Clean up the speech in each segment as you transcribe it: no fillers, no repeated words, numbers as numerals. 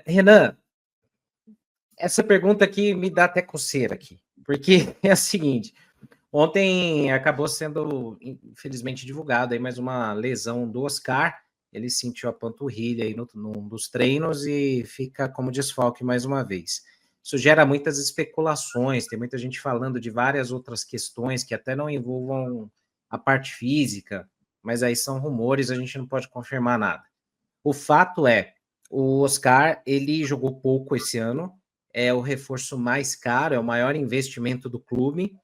Renan, essa pergunta aqui me dá até coceira aqui, porque é a seguinte, ontem acabou sendo, infelizmente, divulgada aí mais uma lesão do Oscar, ele sentiu a panturrilha aí num dos treinos e fica como desfalque mais uma vez. Isso gera muitas especulações, tem muita gente falando de várias outras questões que até não envolvam a parte física, mas aí são rumores, a gente não pode confirmar nada. O fato é, o Oscar, ele jogou pouco esse ano, é o reforço mais caro, é o maior investimento do clube.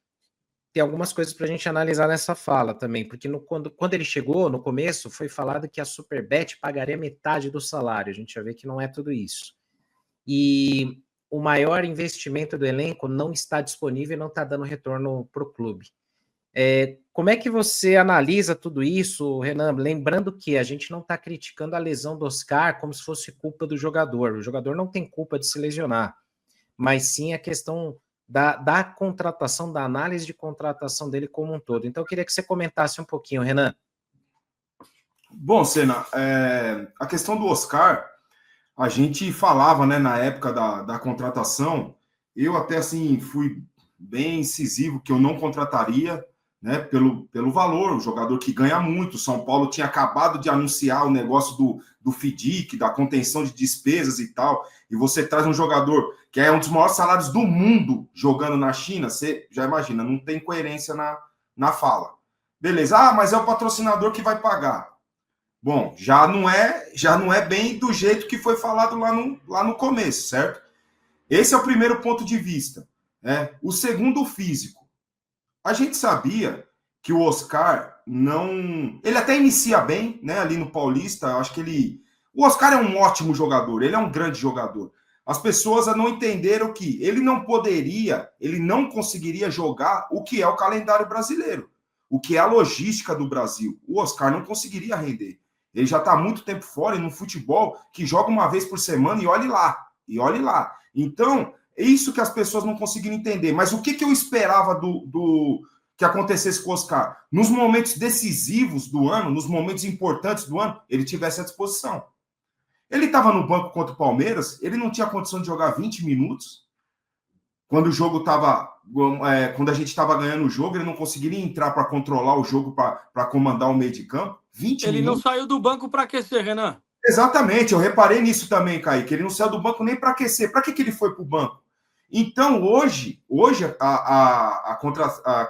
Tem algumas coisas para a gente analisar nessa fala também, porque quando ele chegou, no começo, foi falado que a Superbet pagaria metade do salário. A gente já vê que não é tudo isso. E o maior investimento do elenco não está disponível e não está dando retorno para o clube. Como é que você analisa tudo isso, Renan? Lembrando que a gente não está criticando a lesão do Oscar como se fosse culpa do jogador. O jogador não tem culpa de se lesionar, mas sim a questão da contratação, da análise de contratação dele como um todo. Então, eu queria que você comentasse um pouquinho, Renan. Bom, Senna, a questão do Oscar, a gente falava, né, na época da contratação, eu até assim fui bem incisivo que eu não contrataria, né, pelo valor, um jogador que ganha muito. O São Paulo tinha acabado de anunciar o negócio do FDIC, da contenção de despesas e tal, e você traz um jogador que é um dos maiores salários do mundo jogando na China, você já imagina, não tem coerência na fala. Beleza, mas é o patrocinador que vai pagar. Bom, já não é bem do jeito que foi falado lá no começo, certo? Esse é o primeiro ponto de vista. Né? O segundo, o físico. A gente sabia que o Oscar não... Ele até inicia bem, né? Ali no Paulista, eu acho que ele... O Oscar é um ótimo jogador, ele é um grande jogador. As pessoas não entenderam que ele não poderia, ele não conseguiria jogar o que é o calendário brasileiro, o que é a logística do Brasil. O Oscar não conseguiria render. Ele já está há muito tempo fora e no futebol que joga uma vez por semana e olhe lá, e olhe lá. Então, é isso que as pessoas não conseguiram entender. Mas o que eu esperava que acontecesse com o Oscar? Nos momentos decisivos do ano, nos momentos importantes do ano, ele tivesse à disposição. Ele estava no banco contra o Palmeiras, ele não tinha condição de jogar 20 minutos. Quando o jogo estava. Quando a gente estava ganhando o jogo, ele não conseguiria entrar para controlar o jogo, para comandar o meio de campo. 20 ele minutos. Não saiu do banco para aquecer, Renan. Exatamente, eu reparei nisso também, Kaique. Ele não saiu do banco nem para aquecer. Para que ele foi para o banco? Então, hoje a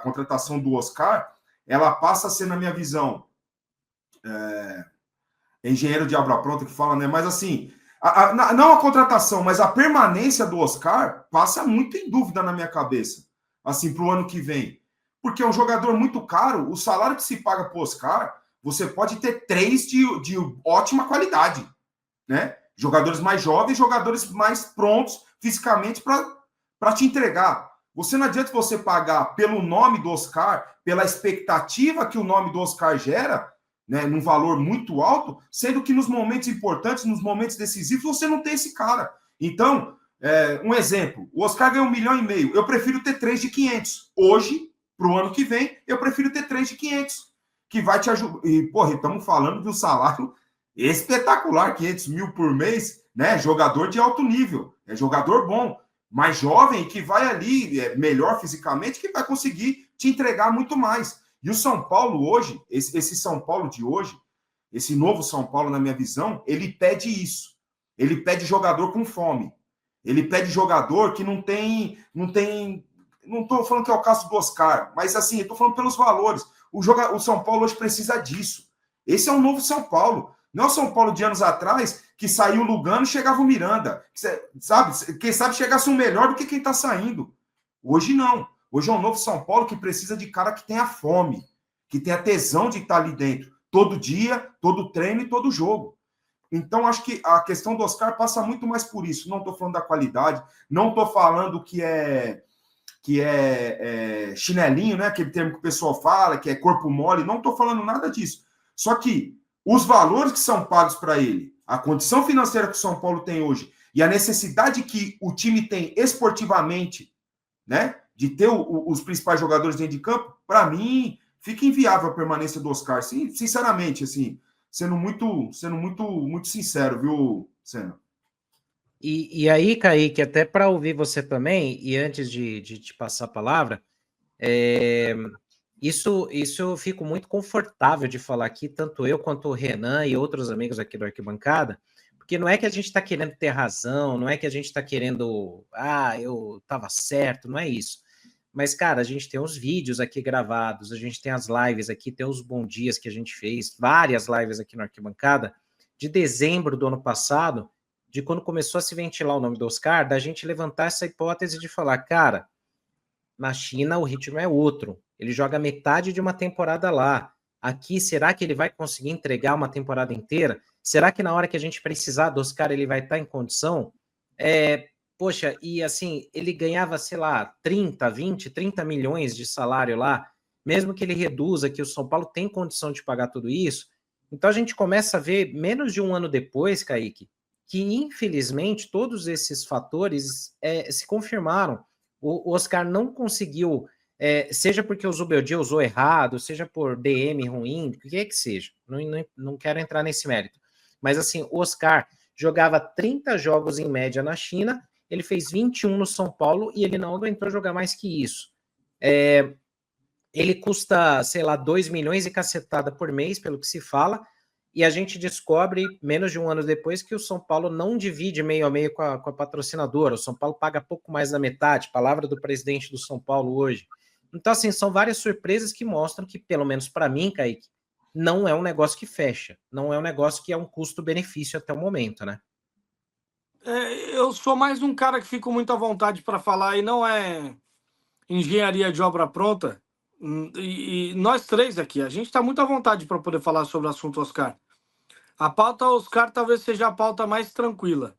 contratação do Oscar, ela passa a ser, na minha visão, engenheiro de obra pronta que fala, né? Mas assim, não a contratação, mas a permanência do Oscar passa muito em dúvida na minha cabeça, assim, para o ano que vem. Porque é um jogador muito caro, o salário que se paga para o Oscar, você pode ter 3 de ótima qualidade, né? Jogadores mais jovens, jogadores mais prontos fisicamente para te entregar. Você não adianta você pagar pelo nome do Oscar, pela expectativa que o nome do Oscar gera, né, num valor muito alto, sendo que nos momentos importantes, nos momentos decisivos, você não tem esse cara. Então, um exemplo, o Oscar ganha 1,5 milhão, eu prefiro ter 3 de 500. Hoje, para o ano que vem, eu prefiro ter 3 de 500, que vai te ajudar. E, porra, estamos falando de um salário espetacular, 500 mil por mês, né? Jogador de alto nível, é jogador bom, mais jovem, que vai ali, melhor fisicamente, que vai conseguir te entregar muito mais. E o São Paulo hoje, esse São Paulo de hoje, esse novo São Paulo, na minha visão, ele pede isso. Ele pede jogador com fome. Ele pede jogador que não tem... Não estou falando que é o caso do Oscar, mas assim, estou falando pelos valores. O São Paulo hoje precisa disso. Esse é um novo São Paulo. Não é o São Paulo de anos atrás, que saiu o Lugano e chegava o Miranda. Sabe? Quem sabe chegasse um melhor do que quem está saindo. Hoje não. Hoje é um novo São Paulo que precisa de cara que tenha fome, que tenha tesão de estar ali dentro. Todo dia, todo treino e todo jogo. Então, acho que a questão do Oscar passa muito mais por isso. Não estou falando da qualidade, não estou falando que é chinelinho, né? Aquele termo que o pessoal fala, que é corpo mole. Não estou falando nada disso. Só que os valores que são pagos para ele, a condição financeira que o São Paulo tem hoje e a necessidade que o time tem esportivamente, né, de ter os principais jogadores dentro de campo, para mim, fica inviável a permanência do Oscar. Sim, sinceramente, assim, sendo muito sincero, viu, Senna? E aí, Kaique, até para ouvir você também, e antes de te passar a palavra, isso eu fico muito confortável de falar aqui, tanto eu quanto o Renan e outros amigos aqui do Arquibancada, porque não é que a gente está querendo ter razão, não é que a gente está querendo, eu estava certo, não é isso. Mas, cara, a gente tem os vídeos aqui gravados, a gente tem as lives aqui, tem os bons dias que a gente fez, várias lives aqui no Arquibancada, de dezembro do ano passado, de quando começou a se ventilar o nome do Oscar, da gente levantar essa hipótese de falar, cara, na China o ritmo é outro, ele joga metade de uma temporada lá. Aqui, será que ele vai conseguir entregar uma temporada inteira? Será que na hora que a gente precisar do Oscar ele vai estar em condição? Poxa, e assim, ele ganhava, sei lá, 30, 20, 30 milhões de salário lá, mesmo que ele reduza, que o São Paulo tem condição de pagar tudo isso. Então a gente começa a ver, menos de um ano depois, Kaique, que infelizmente todos esses fatores se confirmaram. O Oscar não conseguiu, seja porque o Zubeldia usou errado, seja por DM ruim, o que é que seja, não quero entrar nesse mérito. Mas assim, o Oscar jogava 30 jogos em média na China, ele fez 21 no São Paulo e ele não aguentou jogar mais que isso. Ele custa, sei lá, 2 milhões e cacetada por mês, pelo que se fala, e a gente descobre, menos de um ano depois, que o São Paulo não divide meio a meio com a patrocinadora. O São Paulo paga pouco mais da metade, palavra do presidente do São Paulo hoje. Então, assim, são várias surpresas que mostram que, pelo menos para mim, Kaique, não é um negócio que fecha, não é um negócio que é um custo-benefício até o momento, né? Eu sou mais um cara que fico muito à vontade para falar, e não é engenharia de obra pronta. E nós três aqui, a gente está muito à vontade para poder falar sobre o assunto Oscar. A pauta Oscar talvez seja a pauta mais tranquila,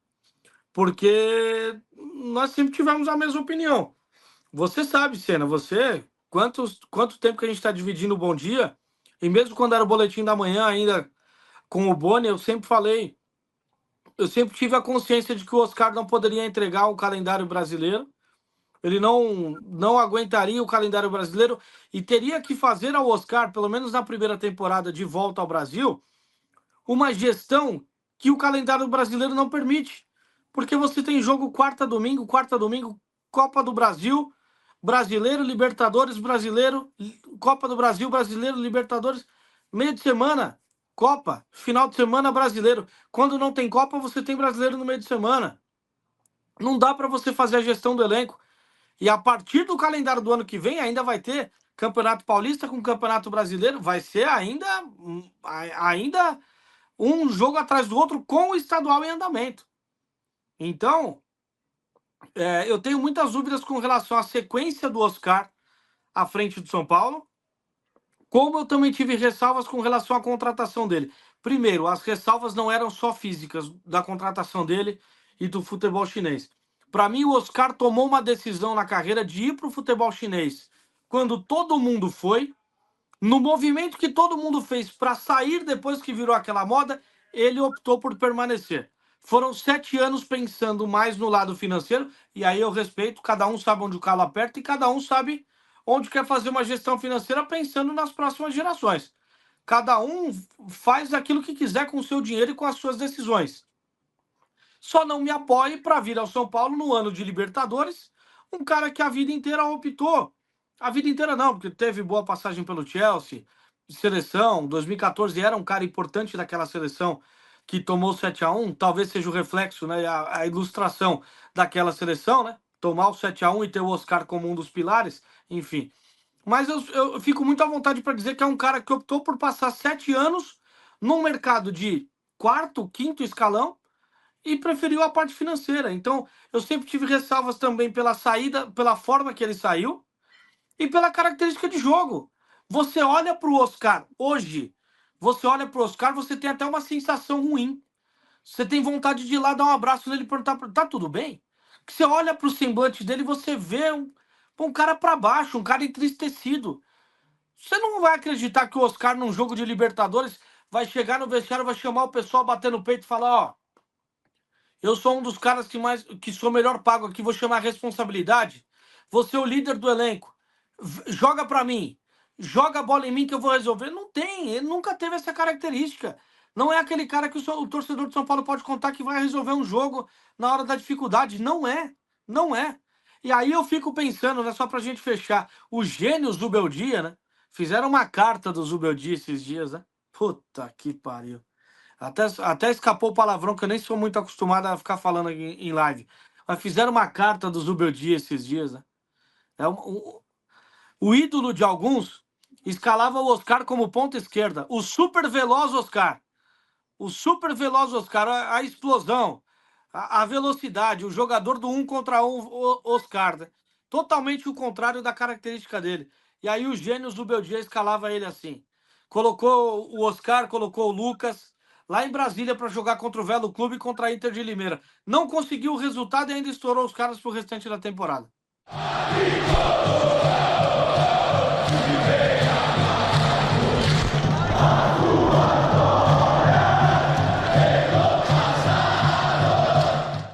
porque nós sempre tivemos a mesma opinião. Você sabe, Senna, quanto tempo que a gente está dividindo o Bom Dia, e mesmo quando era o Boletim da Manhã, ainda com o Boni, eu sempre tive a consciência de que o Oscar não poderia entregar o calendário brasileiro, ele não aguentaria o calendário brasileiro e teria que fazer ao Oscar, pelo menos na primeira temporada de volta ao Brasil, uma gestão que o calendário brasileiro não permite. Porque você tem jogo quarta, domingo, Copa do Brasil, Brasileiro, Libertadores, Brasileiro, Copa do Brasil, Brasileiro, Libertadores, meio de semana, Copa, final de semana, Brasileiro. Quando não tem Copa, você tem Brasileiro no meio de semana. Não dá para você fazer a gestão do elenco. E a partir do calendário do ano que vem, ainda vai ter Campeonato Paulista com Campeonato Brasileiro. Vai ser ainda um jogo atrás do outro com o estadual em andamento. Então, eu tenho muitas dúvidas com relação à sequência do Oscar à frente do São Paulo, como eu também tive ressalvas com relação à contratação dele. Primeiro, as ressalvas não eram só físicas da contratação dele e do futebol chinês. Para mim, o Oscar tomou uma decisão na carreira de ir para o futebol chinês quando todo mundo foi. No movimento que todo mundo fez para sair depois que virou aquela moda, ele optou por permanecer. Foram 7 anos pensando mais no lado financeiro, e aí eu respeito, cada um sabe onde o calo aperta e cada um sabe onde quer fazer uma gestão financeira pensando nas próximas gerações. Cada um faz aquilo que quiser com o seu dinheiro e com as suas decisões. Só não me apoie para vir ao São Paulo no ano de Libertadores, um cara que a vida inteira optou. A vida inteira não, porque teve boa passagem pelo Chelsea, seleção, 2014 era um cara importante daquela seleção que tomou 7-1, talvez seja o reflexo, né, a ilustração daquela seleção, né? Tomar o 7-1 e ter o Oscar como um dos pilares, enfim. Mas eu fico muito à vontade para dizer que é um cara que optou por passar 7 anos num mercado de quarto, quinto escalão, e preferiu a parte financeira. Então, eu sempre tive ressalvas também pela saída, pela forma que ele saiu e pela característica de jogo. Você olha para o Oscar hoje, você tem até uma sensação ruim. Você tem vontade de ir lá dar um abraço nele e perguntar, tá tudo bem? Que você olha para o semblante dele e você vê um cara para baixo, um cara entristecido. Você não vai acreditar que o Oscar, num jogo de Libertadores, vai chegar no vestiário, vai chamar o pessoal, bater no peito e falar, ó, eu sou um dos caras que sou melhor pago aqui, vou chamar a responsabilidade. Você é o líder do elenco. Joga para mim. Joga a bola em mim que eu vou resolver. Não tem, ele nunca teve essa característica. Não é aquele cara que o torcedor de São Paulo pode contar que vai resolver um jogo na hora da dificuldade. Não é. Não é. E aí eu fico pensando, né, só pra gente fechar, os gênios do Beldia, né? Fizeram uma carta do Zubeldia esses dias, né? Puta que pariu. Até escapou o palavrão, que eu nem sou muito acostumado a ficar falando em live. Mas fizeram uma carta do Zubeldia esses dias, né? O ídolo de alguns escalava o Oscar como ponta esquerda. O super veloz Oscar. O super veloz Oscar, a explosão, a velocidade, o jogador do 1 contra 1 Oscar. Né? Totalmente o contrário da característica dele. E aí os gênios do Beldia escalava ele assim. Colocou o Oscar, colocou o Lucas lá em Brasília para jogar contra o Velo Clube e contra a Inter de Limeira. Não conseguiu o resultado e ainda estourou os caras pro restante da temporada.